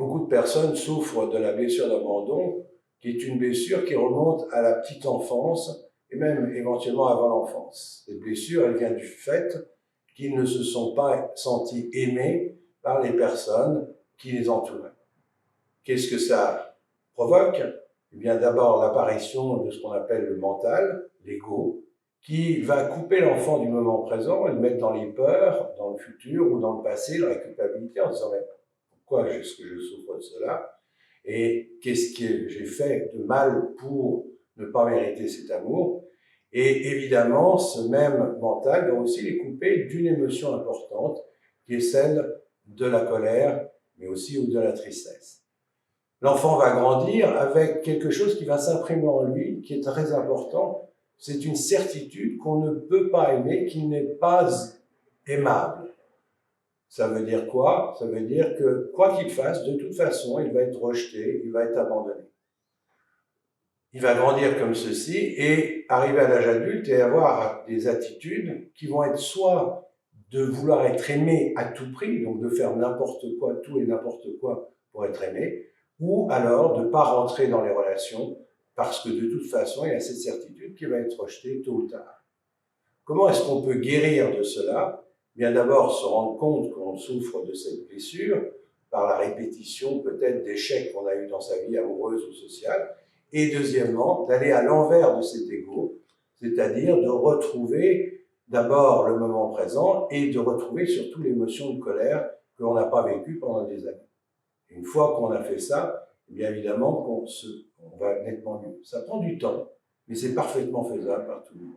Beaucoup de personnes souffrent de la blessure d'abandon, qui est une blessure qui remonte à la petite enfance et même éventuellement avant l'enfance. Cette blessure, elle vient du fait qu'ils ne se sont pas sentis aimés par les personnes qui les entouraient. Qu'est-ce que ça provoque? Eh bien, d'abord, l'apparition de ce qu'on appelle le mental, l'ego, qui va couper l'enfant du moment présent et le mettre dans les peurs, dans le futur ou dans le passé, dans la culpabilité, en disant « mais pourquoi est-ce que je souffre de cela? Et qu'est-ce que j'ai fait de mal pour ne pas mériter cet amour ?» Et évidemment, ce même mental va aussi les couper d'une émotion importante, qui est celle de la colère, mais aussi de la tristesse. L'enfant va grandir avec quelque chose qui va s'imprimer en lui, qui est très important. C'est une certitude qu'on ne peut pas aimer, qu'il n'est pas aimable. Ça veut dire quoi? Ça veut dire que, quoi qu'il fasse, de toute façon, il va être rejeté, il va être abandonné. Il va grandir comme ceci et arriver à l'âge adulte et avoir des attitudes qui vont être soit de vouloir être aimé à tout prix, donc de faire n'importe quoi, tout et n'importe quoi pour être aimé, ou alors de ne pas rentrer dans les relations parce que de toute façon, il y a cette certitude qui va être rejetée tôt ou tard. Comment est-ce qu'on peut guérir de cela? Bien d'abord se rendre compte qu'on souffre de cette blessure par la répétition peut-être d'échecs qu'on a eu dans sa vie amoureuse ou sociale, et deuxièmement, d'aller à l'envers de cet ego, c'est-à-dire de retrouver d'abord le moment présent et de retrouver surtout l'émotion de colère que l'on n'a pas vécue pendant des années. Une fois qu'on a fait ça, bien évidemment qu'on va nettement mieux. Ça prend du temps, mais c'est parfaitement faisable par tout le monde.